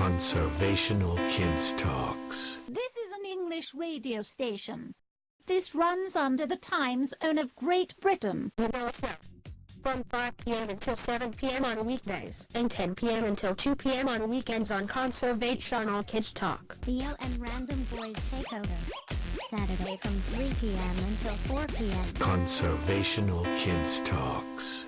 Conservational Kids Talks. This is an English radio station. This runs under the time zone of Great Britain. From 5 p.m. until 7 p.m. on weekdays and 10 p.m. until 2 p.m. on weekends on Conservational Kids Talk. The LM Random Boyz TakeOver. Saturday from 3 p.m. until 4 p.m. Conservational Kids Talks.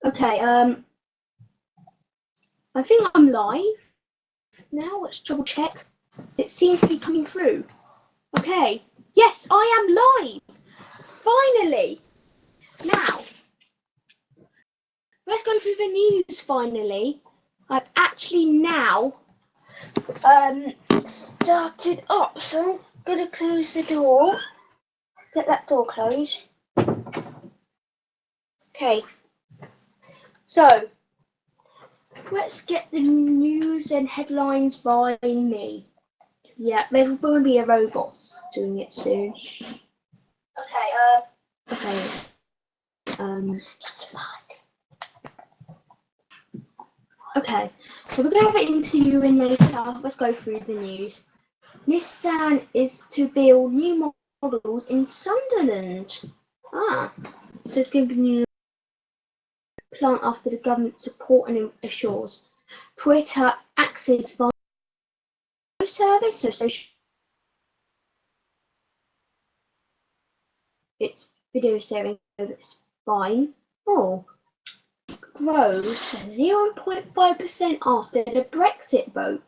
Okay, I think I'm live now. Let's double check. It seems to be coming through. Okay, yes, I am live. Finally. Now, let's go through the news finally. I've actually now started up, so I'm gonna close the door. Get that door closed. Okay. So, let's get the news and headlines by me. Yeah, there's going to be a robot doing it soon. Okay, okay, so we're going to have an interview in later. Let's go through the news. Nissan is to build new models in Sunderland. So it's going to be new plant after the government support and assures. Twitter access via service, so social. It's video sharing, so it's fine. Oh, grows 0.5% after the Brexit vote.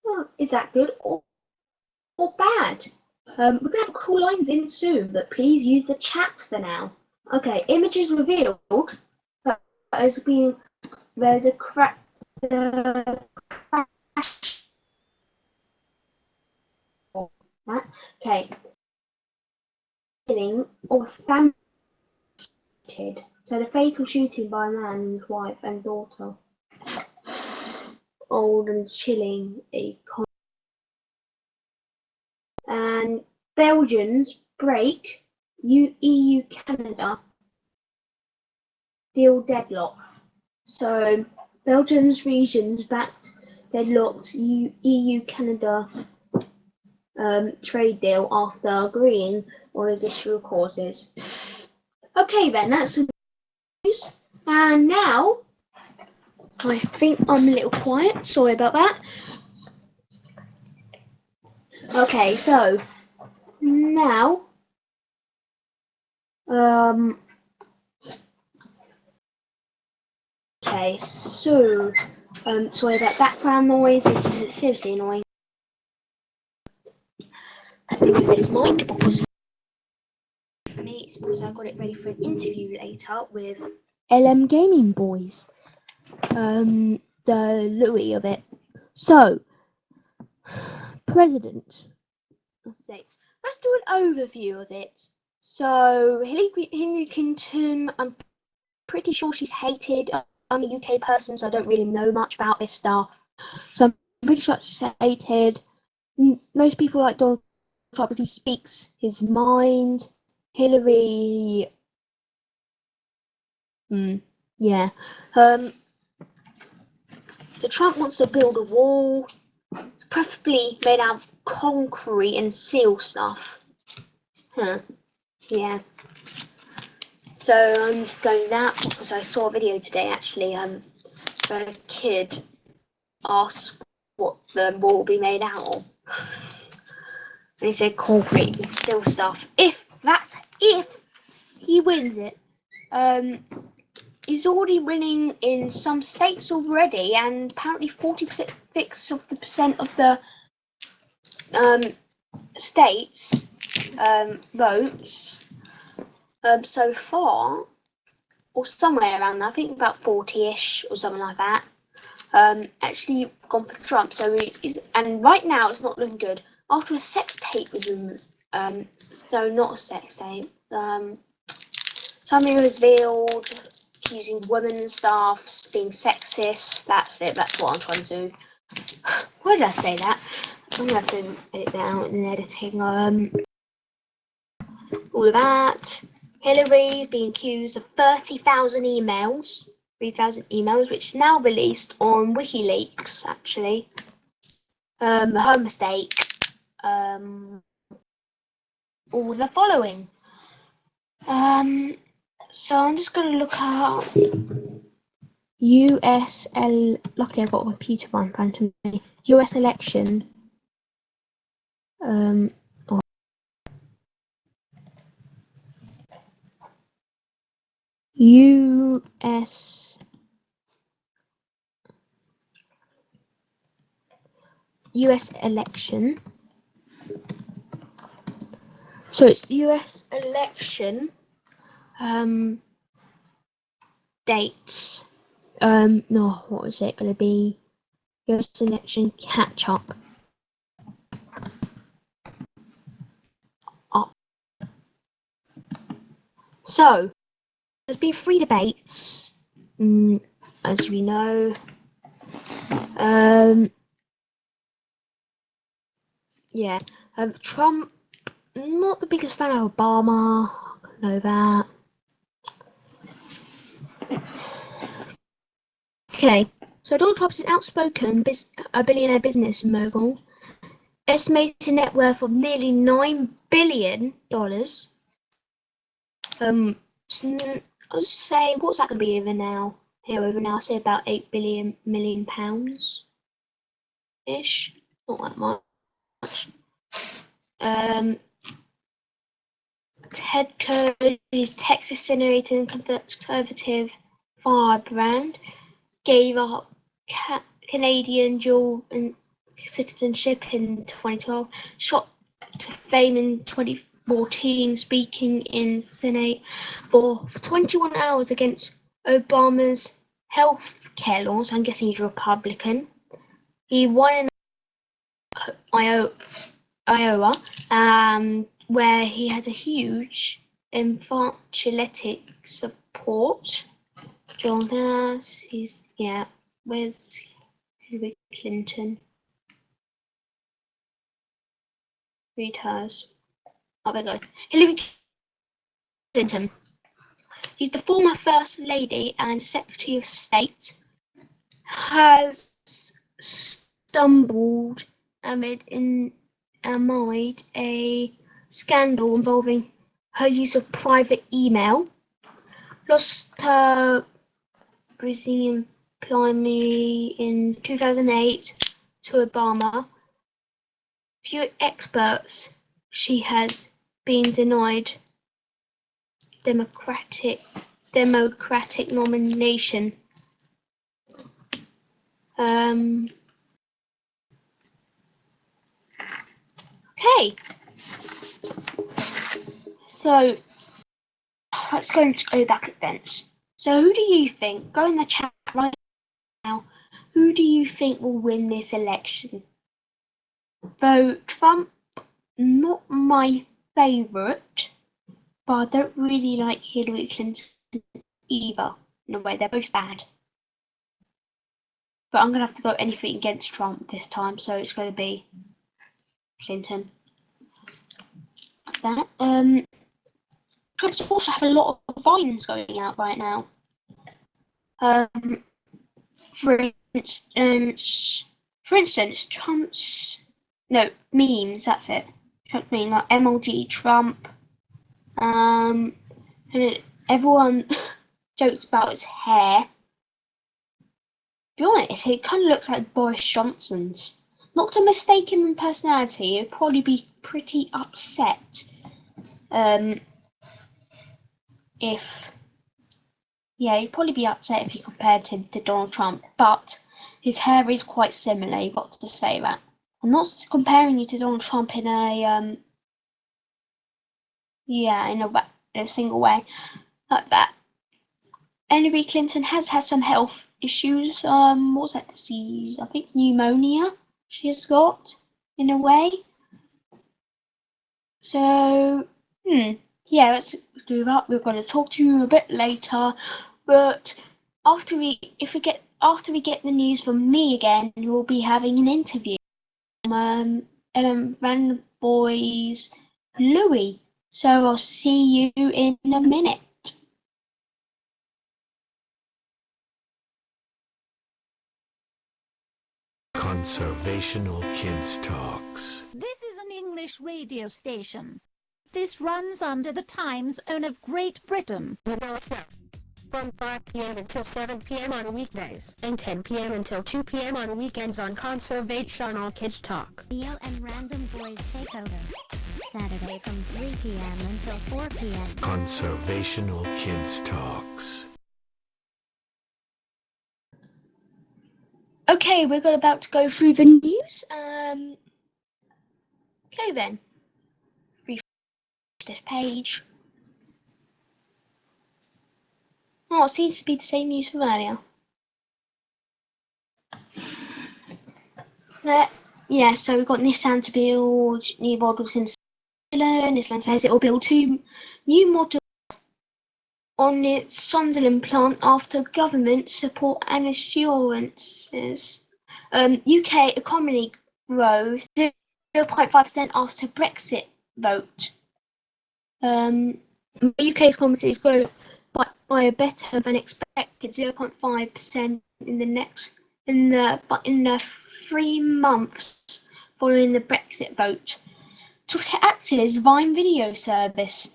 Well, is that good or bad? We're going to have cool lines in soon, but please use the chat for now. Okay, images revealed. There's a crash. Okay. Killing of family. So the fatal shooting by a man and his wife and daughter. Old and chilling and Belgians break EU Canada deal deadlock. So Belgium's regions backed deadlocked EU Canada trade deal after agreeing on additional causes. Okay then, that's the news. And now I think I'm a little quiet, sorry about that. Okay, so now okay, so sorry about background noise, this is seriously annoying. Let me move this mic because for me it's because I got it ready for an interview later with LM Gaming Boys. The Louis of it. So President of the States. Let's do an overview of it. So Hillary Clinton, I'm pretty sure she's hated. I'm a UK person, so I don't really know much about this stuff. So I'm pretty sure she's hated. Most people like Donald Trump because he speaks his mind. Hillary, yeah. So Trump wants to build a wall. It's preferably made out of concrete and seal stuff. Yeah. So I'm just going that because I saw a video today actually. A kid asked what the wall will be made out of, and he said concrete and steel stuff. If he wins it, he's already winning in some states already, and apparently 40% of the states votes so far, or somewhere around that. I think about 40ish or something like that. Actually gone for Trump. So and right now it's not looking good. After a sex tape was removed, so not a sex tape. Something revealed accusing women and staff being sexist. That's it. That's what I'm trying to do. Why did I say that? I'm gonna have to edit that out in editing. All of that. Hillary being accused of 30,000 emails, 3,000 emails, which is now released on WikiLeaks, actually. Her mistake. All the following. So I'm just going to look up luckily I've got a computer right in front of me. US election. US election. So it's US election dates. No, what was it going to be? US election catch up. So there's been 3 debates, as we know. Yeah. Trump, not the biggest fan of Obama. I know that. Okay, so Donald Trump is an outspoken a billionaire business mogul, estimated net worth of nearly $9 billion. I'll say, what's that going to be over now? I'll say about 8 million pounds ish. Not that much. Tedco is Texas Senator and conservative firebrand. Gave up Canadian dual citizenship in 2012. Shot to fame in 2014, speaking in Senate for 21 hours against Obama's health care laws. I'm guessing he's a Republican. He won in Iowa, where he has a huge evangelistic support. John Nass, where's Hillary Clinton? Read hers. Oh, there we go. Hillary Clinton. He's the former First Lady and Secretary of State. Has stumbled amid a scandal involving her use of private email. Lost her Brazilian primary in 2008 to Obama. Few experts, she has been denied Democratic nomination. Okay, so let's go back at bench. So who do you think, go in the chat right now, who do you think will win this election? Vote Trump, not my favourite, but I don't really like Hillary Clinton either. In a way, they're both bad. But I'm going to have to go anything against Trump this time, so it's going to be Clinton. That. Trump's also have a lot of vines going out right now. For instance, Trump's memes. That's it. Trump meme like MLG Trump. And everyone jokes about his hair. To be honest, it kind of looks like Boris Johnson's. Not to mistake him in personality, he'd probably be pretty upset. He'd probably be upset if you compared him to Donald Trump, but his hair is quite similar, you've got to say that. I'm not comparing you to Donald Trump in a single way like that. Hillary Clinton has had some health issues. What's that disease? I think it's pneumonia she has got, in a way. So, let's do that. We're going to talk to you a bit later, but after we get the news from me again, we'll be having an interview. LM Random Boyz Louis. So I'll see you in a minute. Conservational Kids Talks. This is an English radio station. This runs under the time zone of Great Britain. From 5 p.m. until 7 p.m. on weekdays, and 10 p.m. until 2 p.m. on weekends on Conservational Kids Talk. The LM Random Boyz TakeOver. Saturday from 3 p.m. until 4 p.m. Conservational Kids Talks. Okay, we're about to go through the news. Okay then. Refresh this page. Oh, it seems to be the same news from earlier. Yeah, so we've got Nissan to build new models in Sunderland. Nissan says it will build 2 new models on its Sunderland plant after government support and assurances. UK economy growth 0.5% after Brexit vote. UK's economy is growing by a better than expected 0.5% in the 3 months following the Brexit vote. Twitter actors Vine video service.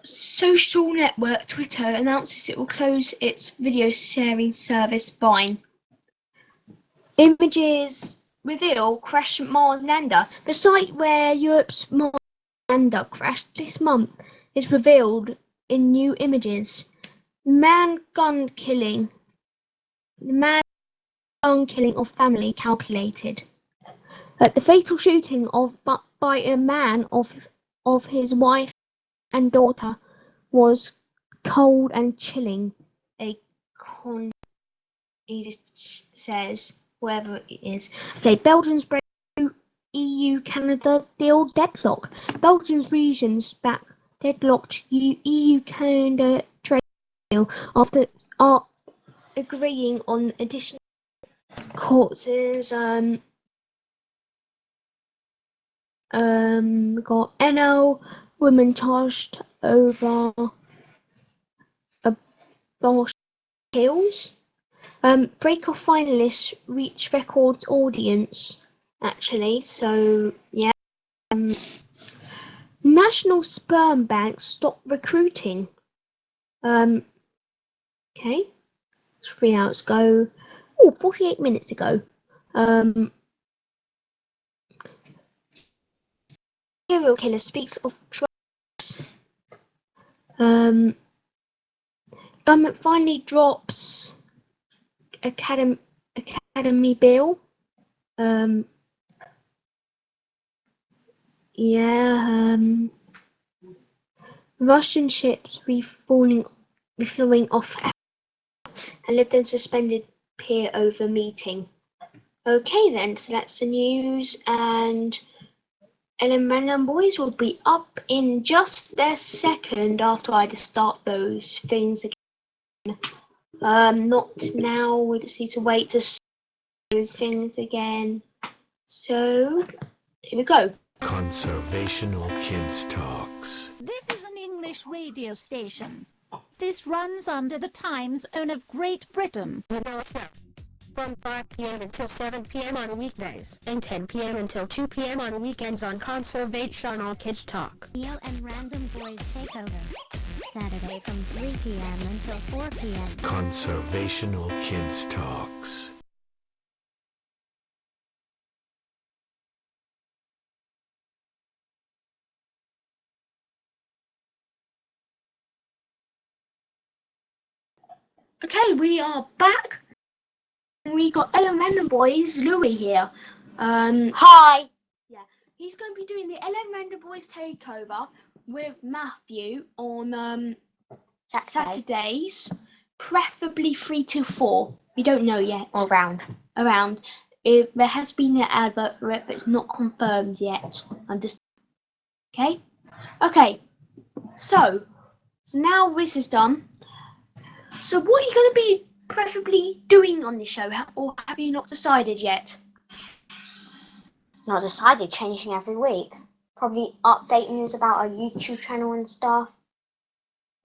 Social network Twitter announces it will close its video sharing service Vine. Images reveal crash Mars lander. The site where Europe's Mars lander crashed this month is revealed in new images. The man gun killing of family calculated. The fatal shooting by a man of his wife and daughter was cold and chilling. A he says, whoever it is. Okay, Belgium's break EU-Canada deal deadlock. Belgium's regions back deadlocked EU-Canada trade deal after agreeing on additional clauses. Got NL woman charged over abortion kills. Break Off finalists reach record audience, actually. So yeah. National sperm banks stop recruiting. Okay. 3 hours ago. 48 minutes ago. Serial killer speaks of drugs. Government finally drops academy bill. Russian ships reflowing off and lived in suspended pier over meeting. Okay then, so that's the news, and LM Random Boyz will be up in just a second after I just start those things again. Not now, we just need to wait to start those things again. So, here we go. Conservational Kids Talks. This is an English radio station. This runs under the time zone of Great Britain. From 5 p.m. until 7 p.m. on weekdays, and 10 p.m. until 2 p.m. on weekends on Conservational Kids Talk. LM Random Boyz TakeOver. Saturday from 3 p.m. until 4 p.m. Conservational Kids Talks. Okay, we are back. We got LM Random Boyz Louis here. Hi. Yeah, he's going to be doing the LM Random Boyz Takeover with Matthew on Saturdays, preferably 3 to 4. We don't know yet. Or around. There has been an advert for it, but it's not confirmed yet. Okay. So now this is done. So what are you going to be preferably doing on the show, or have you not decided yet? Not decided, changing every week. Probably updating us about our YouTube channel and stuff.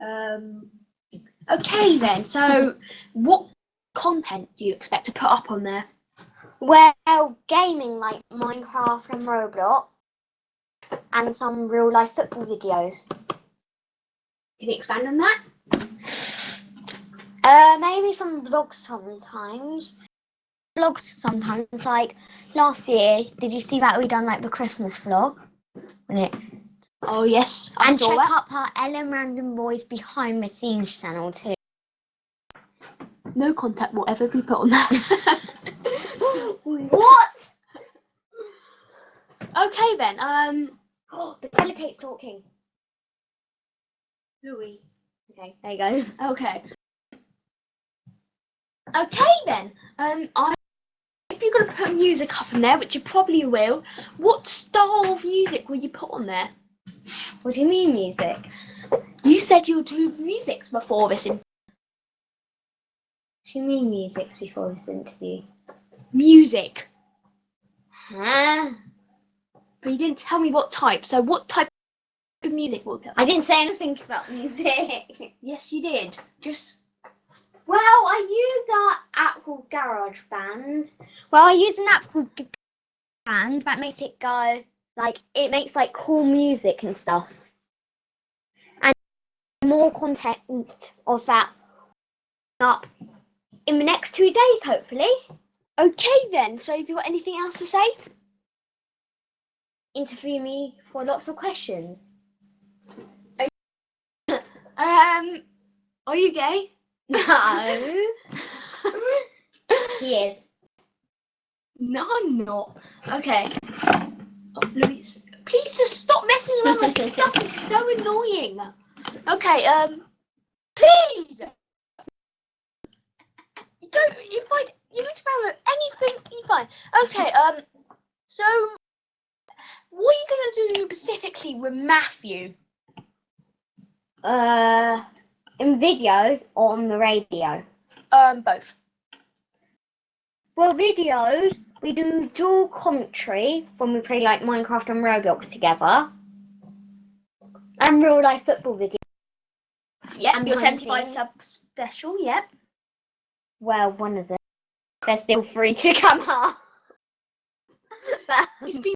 Okay then, so what content do you expect to put up on there? Well, gaming like Minecraft and Roblox, and some real life football videos. Can you expand on that? Maybe some vlogs sometimes. Like last year, did you see that we done like the Christmas vlog Wouldn't it? Oh yes, I And saw check that. up our LM Random Boyz behind the scenes channel too. No contact will ever be put on that. What? Okay then. Oh, the telecate's talking. Louis. Okay, there you go. Okay. Okay then. If you're gonna put music up in there, which you probably will, what style of music will you put on there? What do you mean music? You said you'll do musics before this What do you mean music before this interview? music, Huh? but you didn't tell me what type. So what type of music will you put? I didn't say anything about music. Yes, you did. Just Well, I use our app called GarageBand. Well, I use an app called Band that makes it go it makes like cool music and stuff. And more content of that up in the next 2 days, hopefully. okay then. So have you got anything else to say? Interview me for lots of questions. Are you gay? No. He is. No, I'm not. Okay. Oh, Louise, please just stop messing around with stuff. It's so annoying. Okay. Please. You mess around with anything, you fine. Okay. So, what are you gonna do specifically with Matthew? In videos or on the radio? Both. Well, videos, we do dual commentary when we play like Minecraft and Roblox together. And real life football videos. Yep. And Your behind 75 scenes. sub special. Yep. Well, one of them. They're still free to come up. It's been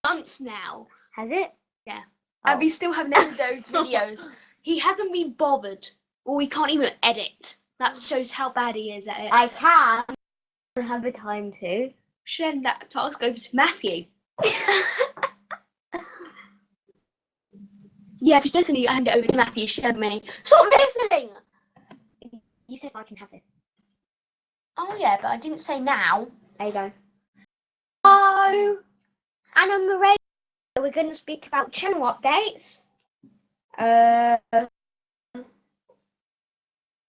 months now. Has it? Yeah. Oh. And we still haven't edited those videos. He hasn't been bothered, or we can't even edit. That shows how bad he is at it. I can have the time to. Should end that task over to Matthew. Yeah, if you don't need to hand it over to Matthew, share me. Stop missing! You said I can have it. Oh yeah, but I didn't say now. There you go. Oh, and on the radio, we're going to speak about channel updates.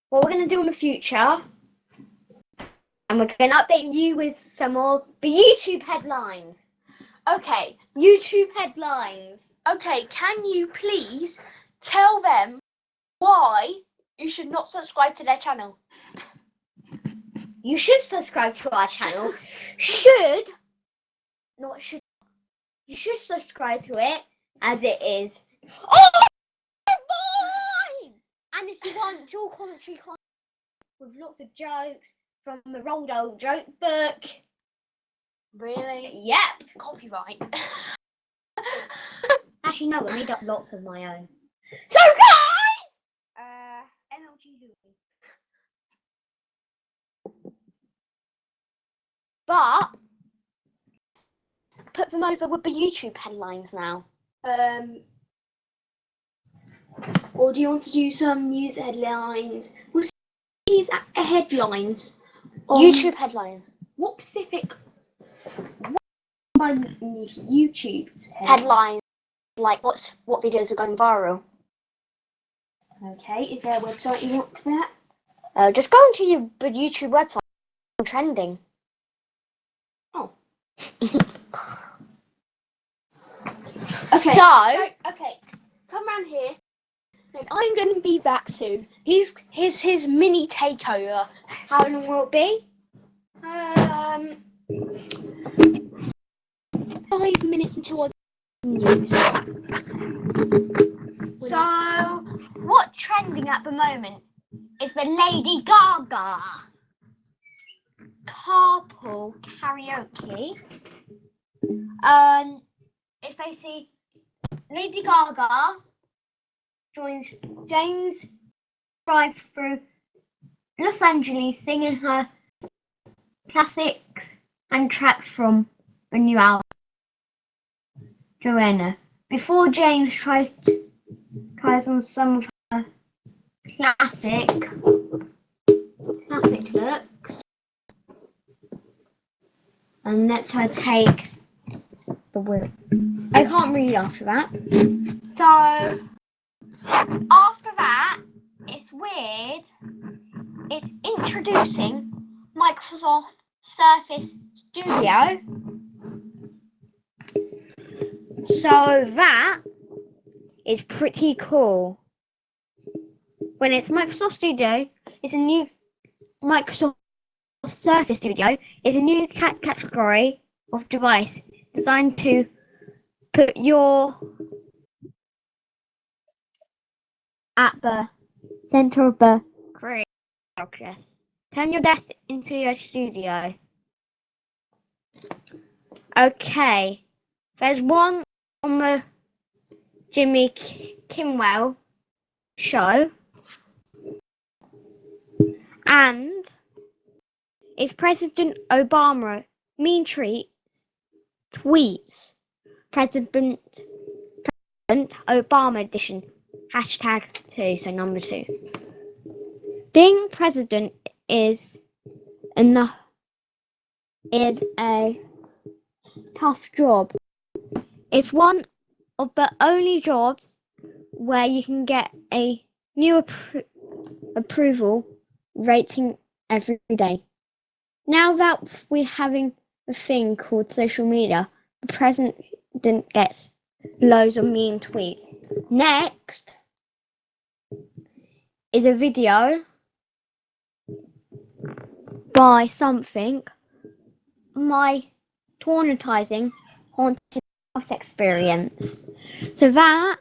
What we're going to do in the future. And we're going to update you with some more the YouTube headlines. Okay, YouTube headlines. okay, can you please tell them why you should not subscribe to their channel? You should subscribe to our channel. Should. Not should. You should subscribe to it as it is. Oh, boys! And if you want dual commentary with lots of jokes from the Rolled Old Joke book. Really? Yep. Copyright. Actually, no, I made up lots of my own. So, guys! MLG Louis. But, put them over with the YouTube headlines now. Or do you want to do some news headlines? We'll see these headlines. On YouTube headlines. What specific? By YouTube Headlines. Like, what videos are going viral. Okay, is there a website you want for that? Just go onto the YouTube website. Trending. Oh. Okay. Okay, come around here. And I'm going to be back soon. Here's his mini takeover. How long will it be? 5 minutes until I news. So, what's trending at the moment is the Lady Gaga carpool karaoke. It's basically Lady Gaga joins James drive through Los Angeles singing her classics and tracks from the new album Joanna before James tries on some of her classic looks, and lets her take the wheel. I can't read after that. So after that, it's weird. It's introducing Microsoft Surface Studio. So that is pretty cool. When it's Microsoft Studio, it's a new Microsoft Surface Studio. It's a new category of device designed to put your at the center of the creative process. Turn your desk into your studio. Okay, there's one on the Jimmy Kimmel show, and it's President Obama tweets President Obama edition #2, so number 2. Being president is a tough job. It's one of the only jobs where you can get a new approval rating every day. Now that we're having a thing called social media, the president gets loads of mean tweets. Next is a video by something, my traumatizing haunted house experience. So that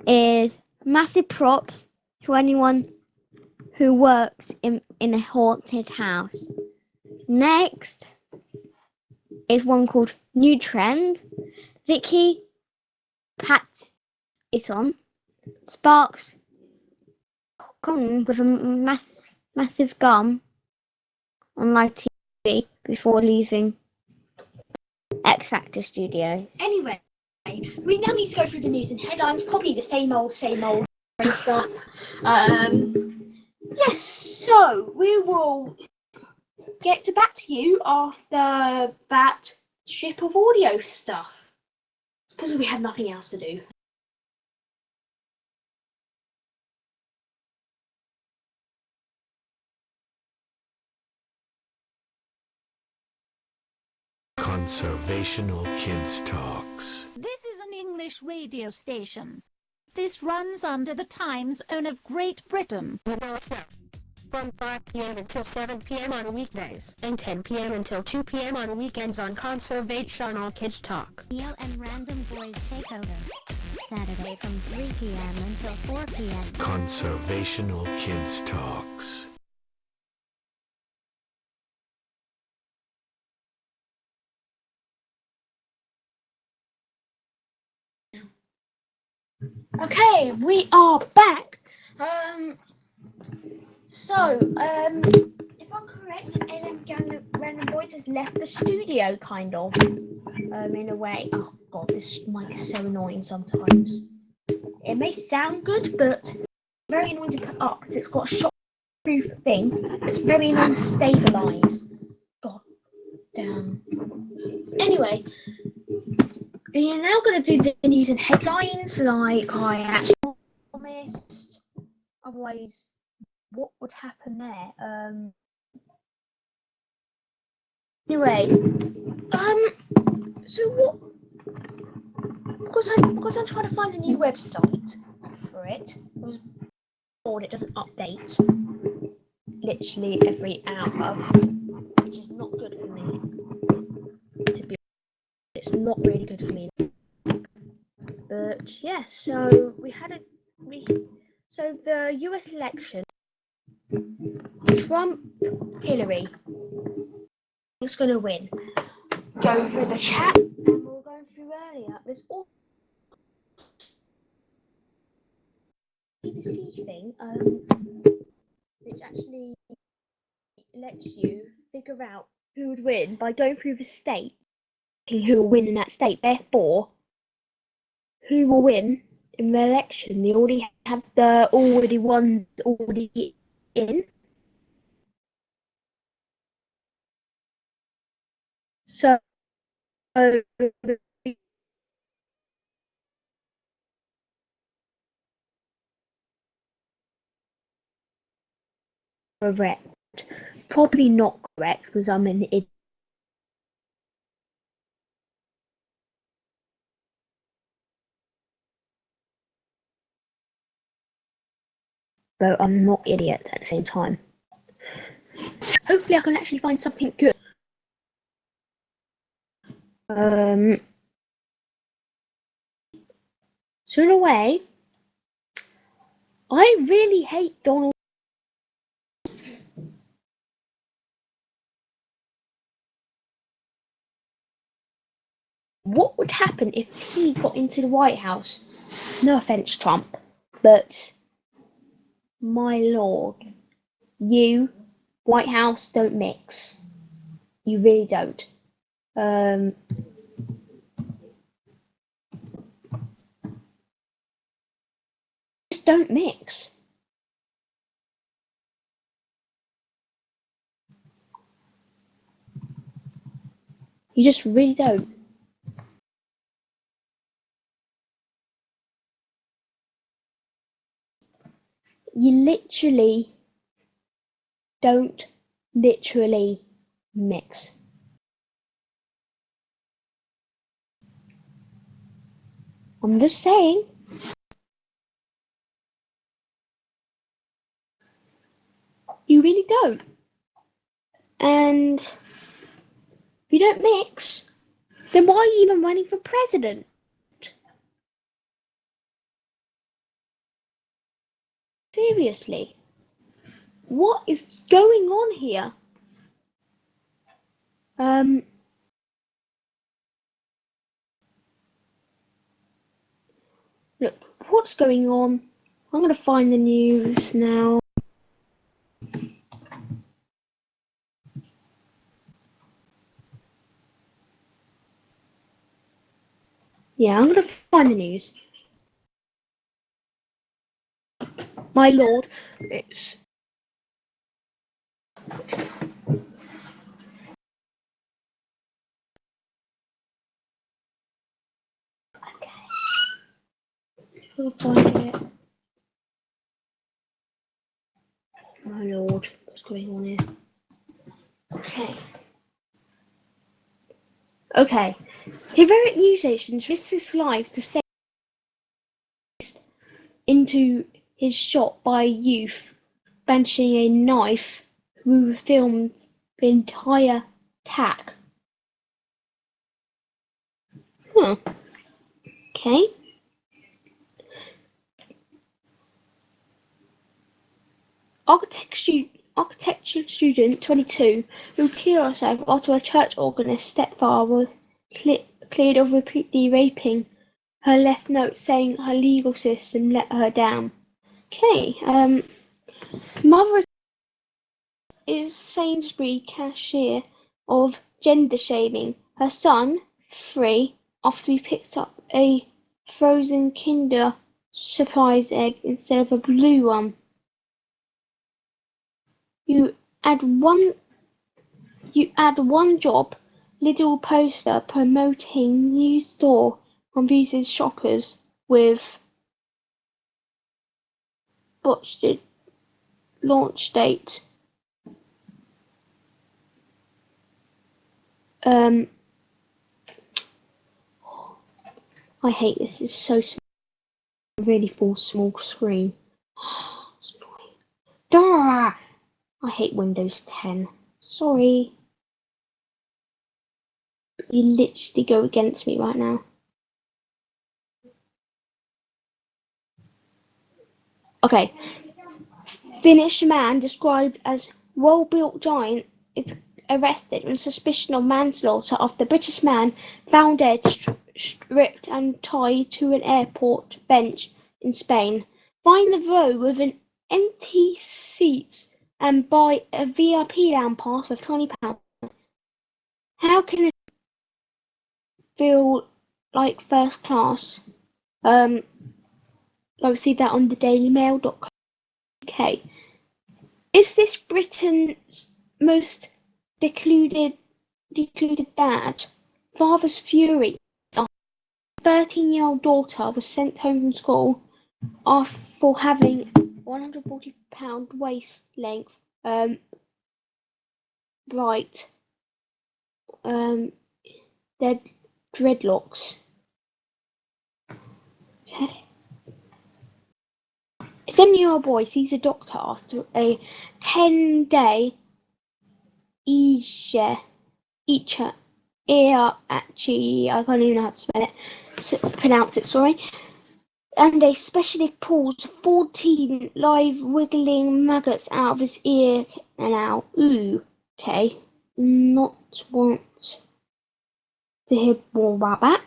is massive props to anyone who works in a haunted house. Next is one called New Trend. Vicky Pat is on. Sparks come with a massive gum on live TV before leaving X Factor Studios. Anyway, we now need to go through the news and headlines. Probably the same old stuff. Yes, so we will get back to you after that strip of audio stuff. Because we have nothing else to do. Conservational Kids Talks. This is an English radio station. This runs under the time zone of Great Britain. From 5 p.m. until 7 p.m. on weekdays, and 10 p.m. until 2 p.m. on weekends on Conservational Kids Talk. LM Random Boyz TakeOver. Saturday from 3 p.m. until 4 p.m. Conservational Kids Talks. Okay, we are back. If I'm correct, LM Random Boyz has left the studio, kind of, in a way. Oh god, this mic is so annoying sometimes. It may sound good, but very annoying to put up because it's got a shock-proof thing. It's very annoying to stabilise. God damn. Anyway, we are now going to do the news and headlines like I actually promised. Otherwise, what would happen there? Anyway, so what? Because I'm trying to find a new website for it. Because it doesn't update literally every hour, which is not good for me. To be honest, it's not really good for me. But yeah, so so the US election, Trump, Hillary is going to win. Go through the chat, and we'll go through earlier. There's all BBC thing, which actually lets you figure out who would win by going through the state, who will win in that state. Therefore, who will win in the election. They already have the ones already in. So correct. Probably not correct because I'm an idiot. But I'm not idiot at the same time. Hopefully I can actually find something good. So in a way, I really hate Donald. What would happen if he got into the White House? No offense, Trump, but my lord, you, White House, don't mix. You really don't. Just don't mix. You just really don't. You literally don't literally mix. I'm just saying. You really don't. And if you don't mix, then why are you even running for president? Seriously. What is going on here? Look, what's going on? I'm going to find the news now. Yeah, I'm going to find the news. My lord, it's... Okay. I'll find it. My lord, what's going on here? Okay. Okay. Heroic news agents risked his life to save into his shot by youth brandishing a knife who filmed the entire attack. Huh. Okay. Architecture student 22 who killed herself after a church organist stepfather was cleared of repeatedly raping her left note saying her legal system let her down. Okay, mother is Sainsbury cashier of gender shaming her son, 3, after he picks up a frozen Kinder Surprise egg instead of a blue one. You add one job, little poster promoting new store confuses shoppers with botched launch date. I hate this. It's so small. Really full small screen. It's annoying. Duh! I hate Windows 10. Sorry. You literally go against me right now. Okay. Finnish man described as well-built giant is arrested on suspicion of manslaughter after the British man found dead, stripped and tied to an airport bench in Spain. Find the row with an empty seat and buy a VIP lounge pass of £20. How can it feel like first class? Go see that on the dailymail.co.uk. Is this Britain's most secluded dad? Father's fury. A 13-year-old daughter was sent home from school for having 140-pound waist length, bright, dead dreadlocks. Okay. A 7-year-old boy sees a doctor after a 10-day I can't even know how to pronounce it, sorry. And a specialist pulls 14 live wiggling maggots out of his ear canal. Ooh, okay. Not want to hear more about that.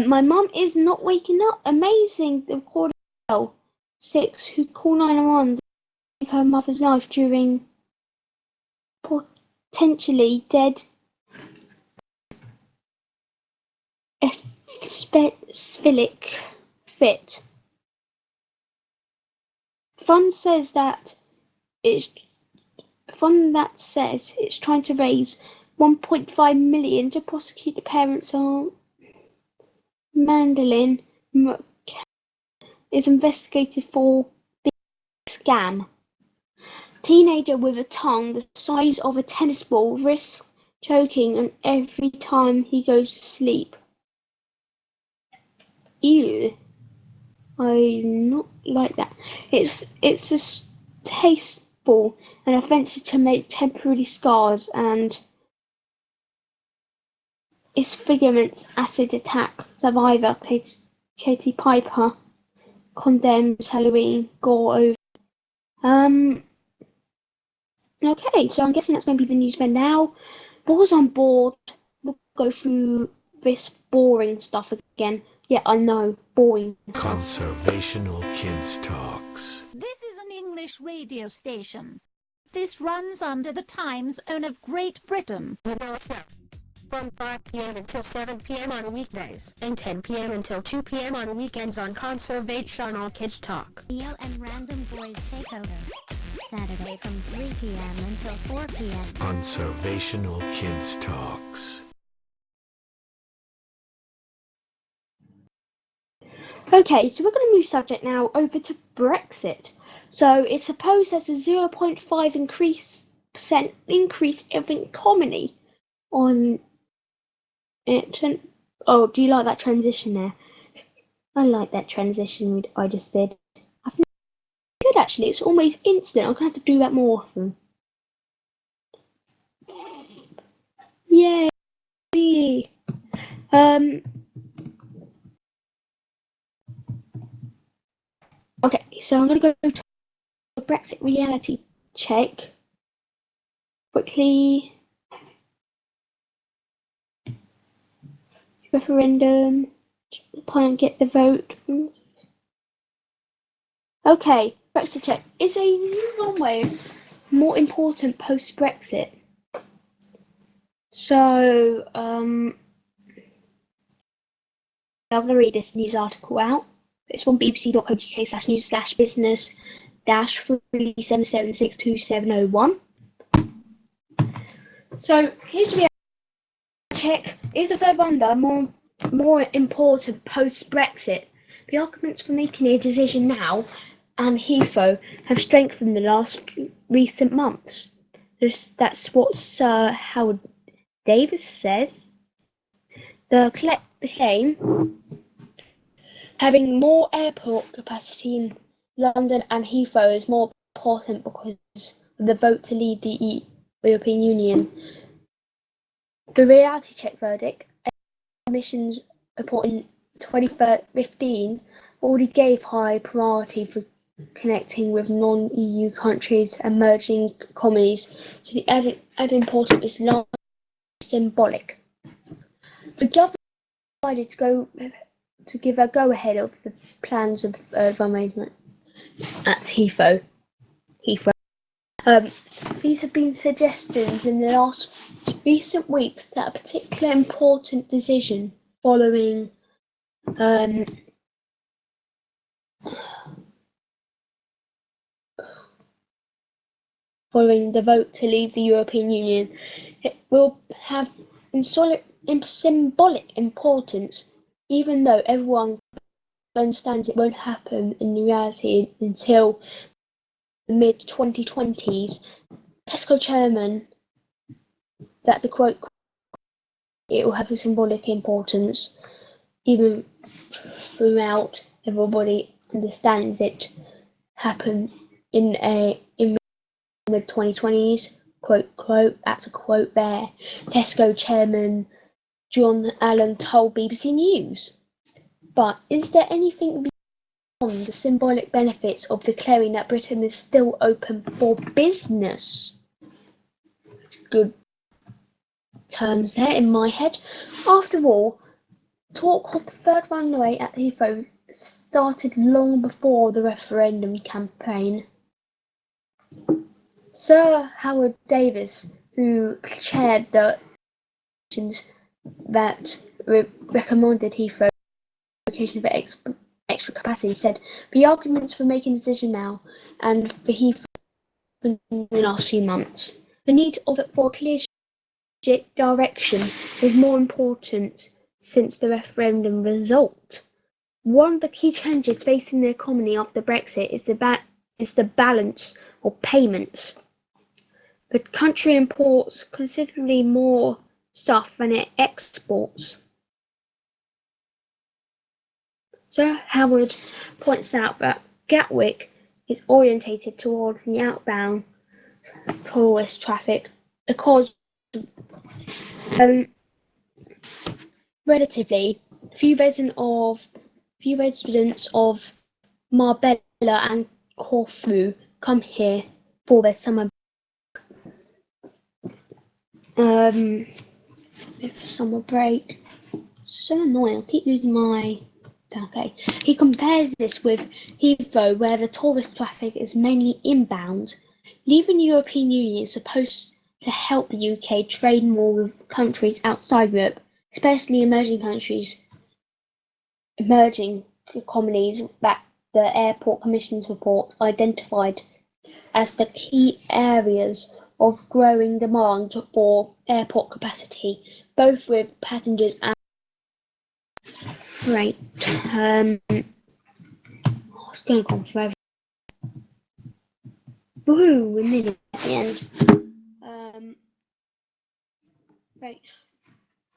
My mum is not waking up. Amazing. The recording girl 6 who called 911 to save her mother's life during potentially dead sphilic fit. Fund says it's trying to raise 1.5 million to prosecute the parents of Mandolin is investigated for being a scam. Teenager with a tongue the size of a tennis ball risks choking and every time he goes to sleep. Ew. I not like that. It's a tasteful and offensive to make temporary scars and its figurements acid attack survivor Katie Piper condemns Halloween gore over. Okay, so I'm guessing that's going to be the news for now. Boys on board. We'll go through this boring stuff again. Yeah, I know, boring. Conservational Kids Talks. This is an English radio station. This runs under the time zone of Great Britain. From 5 p.m. until 7 p.m. on weekdays, and 10 p.m. until 2 p.m. on weekends on Conservational Kids Talk. The LM Random Boyz TakeOver. Saturday from 3 p.m. until 4 p.m. Conservational Kids Talks. Okay, so we're going to move subject now over to Brexit. So it's supposed there's a 0.5% increase in comedy on it. Oh, do you like that transition there? I like that transition I just did. I think it's good actually. It's almost instant. I'm going to have to do that more often. Yay! Okay, so I'm going to go to the Brexit reality check quickly. Referendum. Try and get the vote. Okay, Brexit check. Is a new runway more important post-Brexit? So, I'm going to read this news article out. It's from bbc.co.uk/news/business-377627001. So here's the check. Is the third wonder more important post-Brexit? The arguments for making a decision now and Heathrow have strengthened the recent months. That's what Sir Howard Davis says. The claim having more airport capacity in London and Heathrow is more important because of the vote to leave the European Union. The reality check verdict, a Commission's report in 2015, already gave high priority for connecting with non-EU countries and merging economies, so the added importance is largely symbolic. The government decided to give a go-ahead of the plans of arrangement at Heathrow. These have been suggestions in the last recent weeks that a particularly important decision following following the vote to leave the European Union. It will have symbolic importance, even though everyone understands it won't happen in reality until the mid-2020s. Tesco chairman, that's a quote, it will have a symbolic importance, even throughout everybody understands it happen in mid-2020s, quote, that's a quote there. Tesco chairman John Allen told BBC News. But is there anything beyond the symbolic benefits of declaring that Britain is still open for business? Good terms there in my head. After all, talk of the third runway at Heathrow started long before the referendum campaign. Sir Howard Davis, who chaired the that recommended Heathrow location for extra capacity, said the arguments for making a decision now and for Heathrow in the last few months. The need for a clear direction is more important since the referendum result. One of the key challenges facing the economy after Brexit is the balance of payments. The country imports considerably more stuff than it exports. Sir Howard points out that Gatwick is orientated towards the outbound tourist traffic because relatively few residents of Marbella and Corfu come here for their summer break. So annoying, I keep losing my... Okay. He compares this with Heathrow, where the tourist traffic is mainly inbound. Leaving the European Union is supposed to help the UK trade more with countries outside Europe, especially emerging economies that the Airport Commission's report identified as the key areas of growing demand for airport capacity, both with passengers and freight. It's going on forever. Woohoo! A minute at the end. Right.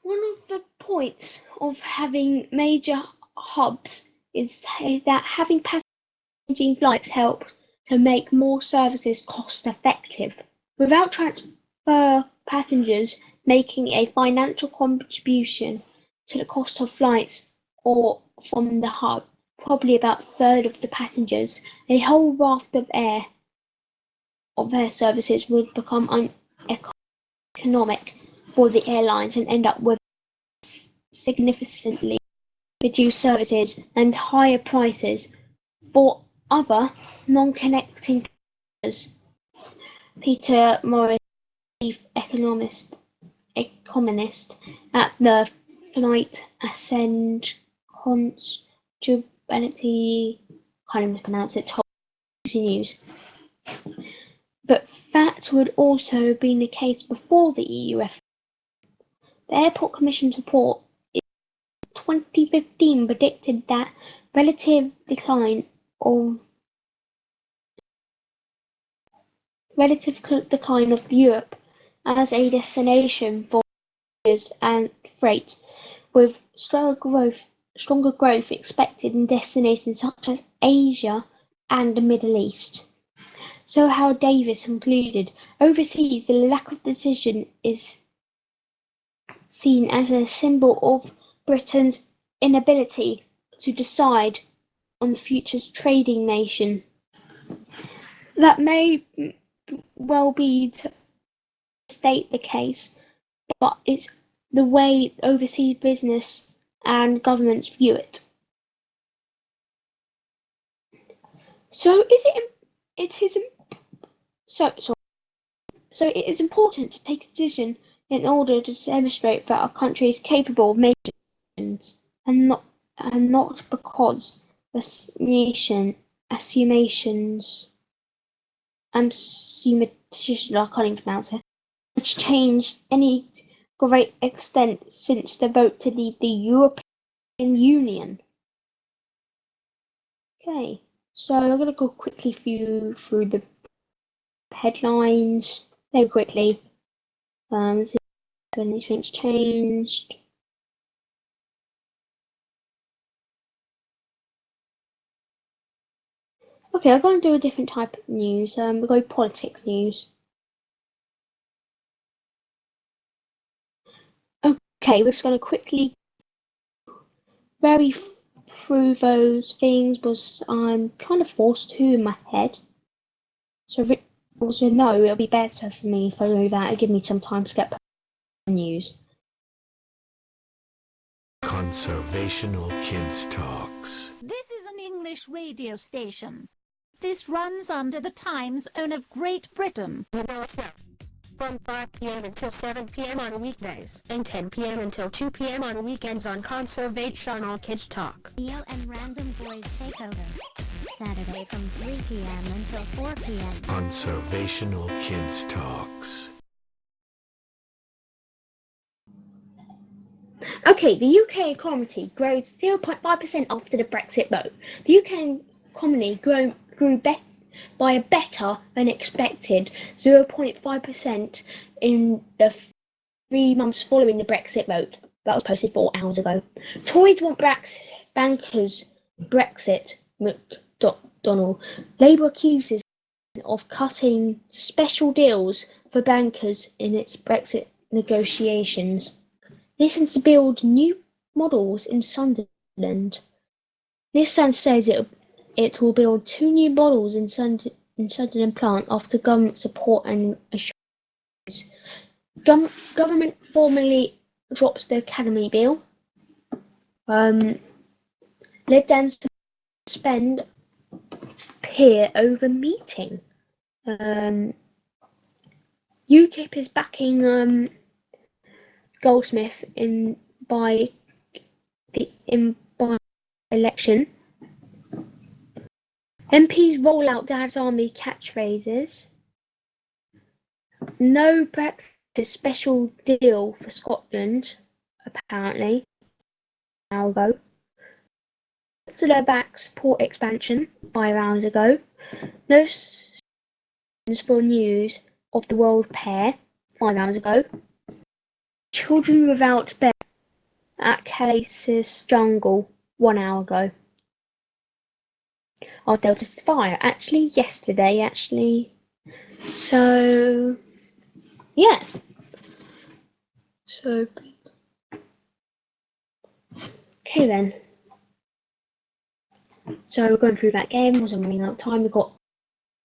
One of the points of having major hubs is that having passenger flights help to make more services cost effective. Without transfer passengers making a financial contribution to the cost of flights or from the hub, probably about a third of the passengers, a whole raft of air services would become uneconomic for the airlines and end up with significantly reduced services and higher prices for other non-connecting passengers. Peter Morris, chief economist at the Flight Ascend Contribuability, can't even mispronounce it, told BBC News. But that would also have been the case before the EUF. The Airport Commission's report in 2015 predicted that relative decline of Europe as a destination for passengers and freight, with stronger growth expected in destinations such as Asia and the Middle East. So Howard Davis concluded, overseas the lack of decision is seen as a symbol of Britain's inability to decide on the future's trading nation. That may well be to state the case, but it's the way overseas business and governments view it. So it is important to take a decision in order to demonstrate that our country is capable of making decisions, and not because assumptions decision, I can't even pronounce it, which changed any great extent since the vote to leave the European Union. Okay, so I'm going to go quickly through the headlines very quickly. See if anything's changed. Okay, I'm going to do a different type of news. We'll go politics news. Okay, we're just going to quickly through those things, was I'm kind of forced to in my head. So also no, it'll be better for me if I do that. It'll give me some time to get the news. Conservational Kids Talks. This is an English radio station. This runs under the time zone of Great Britain. From 5 p.m. until 7 p.m. on weekdays, and 10 p.m. until 2 p.m. on weekends on Conservation All Kids Talk. The LM Random Boyz TakeOver. Saturday from 3 p.m. until 4 p.m. Conservational Kids Talks. Okay, the UK economy grows 0.5% after the Brexit vote. The UK economy grew by a better than expected 0.5% in the 3 months following the Brexit vote. That was posted 4 hours ago. Tories want bankers Brexit McDonnell. Labour accuses of cutting special deals for bankers in its Brexit negotiations. Listens to build new models in Sunderland. Nissan says it will build 2 new models in Sunderland plant after government support and assurance. Government formally drops the academy bill. Lib Dems suspend peer over meeting. UKIP is backing Goldsmith in by election. MPs roll out Dad's Army catchphrases. No Brexit special deal for Scotland, apparently. An hour ago. Chancellor backs port expansion 5 hours ago. No for news of the world pair 5 hours ago. Children without bed at Calasis Jungle 1 hour ago. Oh, there was a fire yesterday. So, yeah. So, okay then. So we're going through that game. Wasn't running out of time. We've got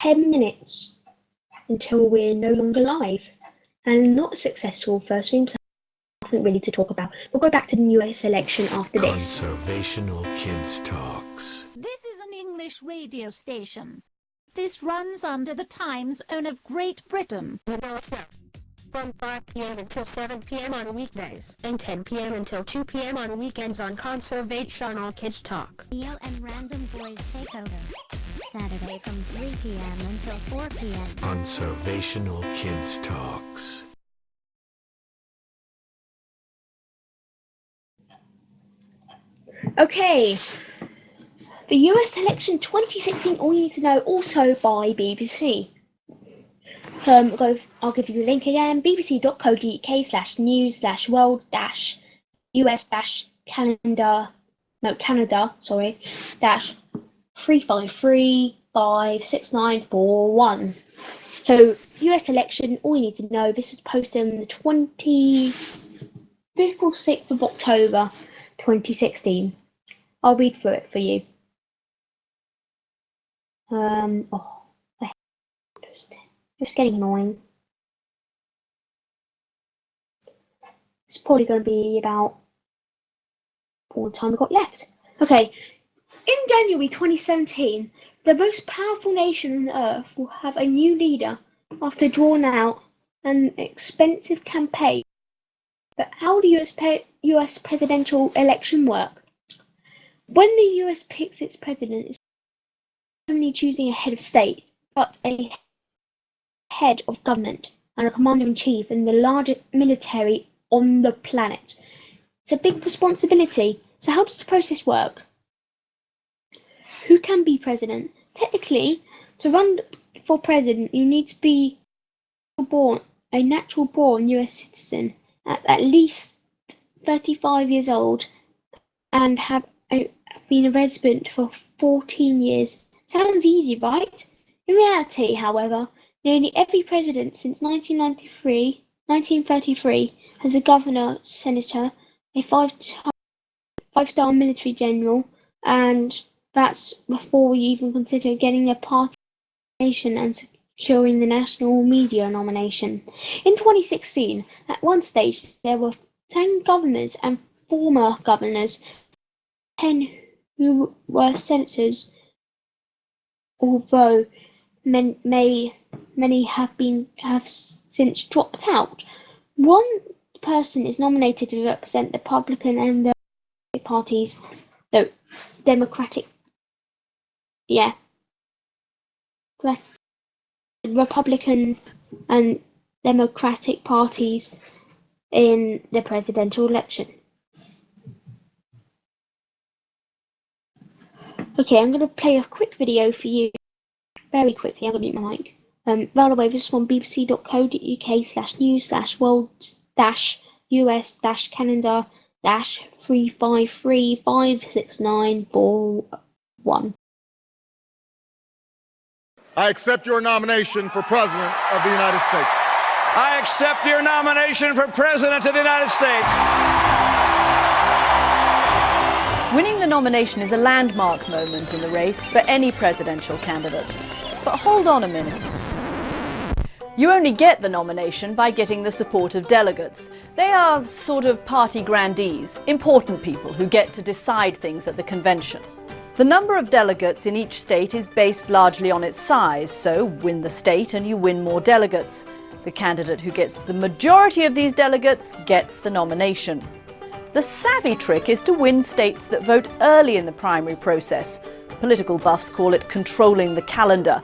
10 minutes until we're no longer live, and not a successful first stream. So nothing really to talk about. We'll go back to the US election after this. Conservational Kids Talks. This is an English radio station. This runs under the time zone of Great Britain. From 5 p.m. until 7 p.m. on weekdays, and 10 p.m. until 2 p.m. on weekends on Conservation All Kids Talk. The LM Random Boyz TakeOver. Saturday from 3 p.m. until 4 p.m. Conservational Kids Talks. Okay. The US election 2016, all you need to know, also by BBC. I'll give you the link again, bbc.co.uk/news/world-US-Canada, -3535691. So, US election, all you need to know, this was posted on the 25th or 6th of October 2016. I'll read through it for you. It's getting annoying. It's probably going to be about all the time we've got left. Okay, in January 2017, the most powerful nation on earth will have a new leader after drawn out an expensive campaign. But how do US presidential election work? When the US picks its president, it's not only choosing a head of state, but a head of government and a commander-in-chief in the largest military on the planet. It's a big responsibility. So how does the process work? Who can be president? Technically, to run for president, you need to be a natural-born US citizen at least 35 years old and have been a resident for 14 years. Sounds easy, right? In reality, however, nearly every president since 1933 has a governor, senator, a five-star military general, and that's before you even consider getting a party nomination and securing the national media nomination. In 2016, at one stage, there were 10 governors and former governors, 10 who were senators, although many have since dropped out. One person is nominated to represent the Republican and the parties, the Republican and Democratic parties in the presidential election. Okay, I'm going to play a quick video for you. Very quickly, I'm going to mute my mic. By the way, this is from bbc.co.uk/news/world-US-calendar-353569441. I accept your nomination for President of the United States. I accept your nomination for President of the United States. Winning the nomination is a landmark moment in the race for any presidential candidate. But hold on a minute. You only get the nomination by getting the support of delegates. They are sort of party grandees, important people who get to decide things at the convention. The number of delegates in each state is based largely on its size, so win the state and you win more delegates. The candidate who gets the majority of these delegates gets the nomination. The savvy trick is to win states that vote early in the primary process. Political buffs call it controlling the calendar.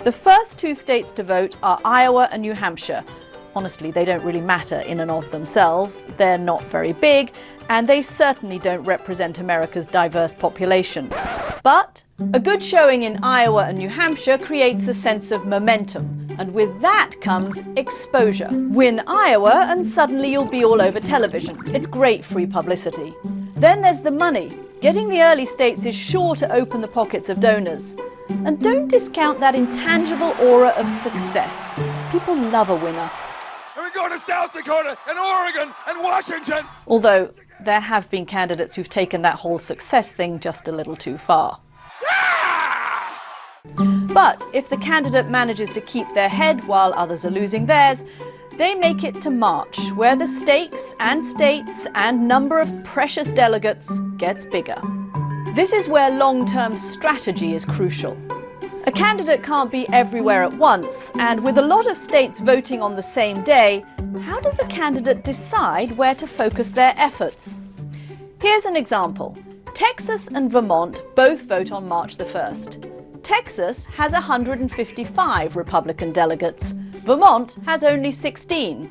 The first two states to vote are Iowa and New Hampshire. Honestly, they don't really matter in and of themselves. They're not very big, and they certainly don't represent America's diverse population. But a good showing in Iowa and New Hampshire creates a sense of momentum, and with that comes exposure. Win Iowa and suddenly you'll be all over television. It's great free publicity. Then there's the money. Getting the early states is sure to open the pockets of donors. And don't discount that intangible aura of success. People love a winner. And we go to South Dakota and Oregon and Washington. Although there have been candidates who've taken that whole success thing just a little too far. But if the candidate manages to keep their head while others are losing theirs, they make it to March, where the stakes and states and number of precious delegates gets bigger. This is where long-term strategy is crucial. A candidate can't be everywhere at once, and with a lot of states voting on the same day, how does a candidate decide where to focus their efforts? Here's an example. Texas and Vermont both vote on March the 1st. Texas has 155 Republican delegates. Vermont has only 16.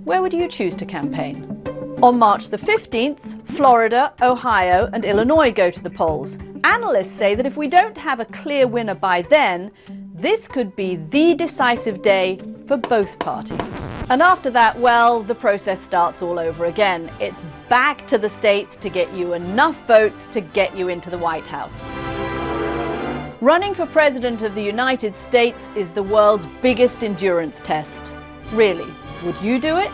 Where would you choose to campaign? On March the 15th, Florida, Ohio and Illinois go to the polls. Analysts say that if we don't have a clear winner by then, this could be the decisive day for both parties. And after that, well, the process starts all over again. It's back to the states to get you enough votes to get you into the White House. Running for President of the United States is the world's biggest endurance test. Really, would you do it?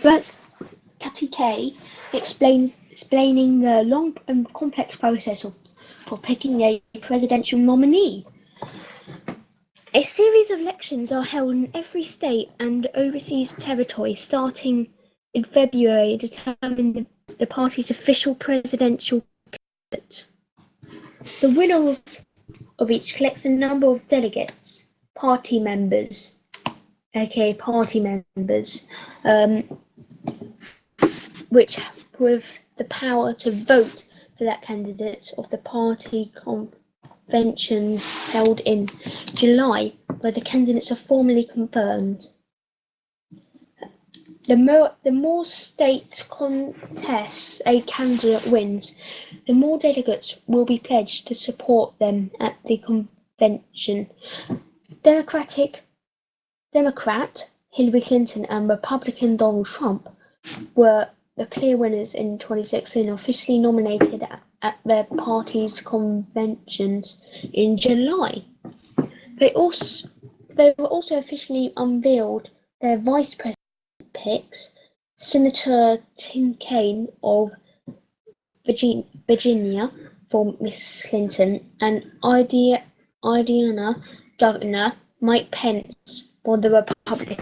That's Catty K explaining the long and complex process for picking a presidential nominee. A series of elections are held in every state and overseas territory starting in February to determine the party's official presidential candidate. The winner of each collects a number of delegates, party members, aka party members, which with the power to vote for that candidate of the party conventions held in July, where the candidates are formally confirmed. The more state contests a candidate wins, the more delegates will be pledged to support them at the convention. Democrat Hillary Clinton and Republican Donald Trump were the clear winners in 2016, officially nominated at their party's conventions in July. They were also officially unveiled their vice president picks: Senator Tim Kaine of Virginia for Miss Clinton and Indiana Governor Mike Pence for the Republicans.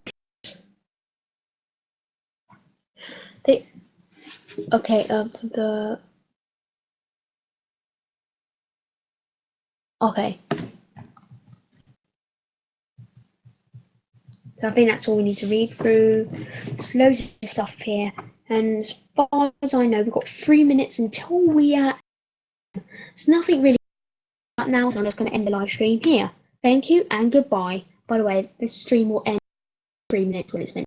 So I think that's all we need to read through. There's loads of stuff here, and as far as I know, we've got 3 minutes until we there's nothing really up now, so I'm just going to end the live stream here. Thank you and goodbye. By the way, this stream will end 3 minutes when it's meant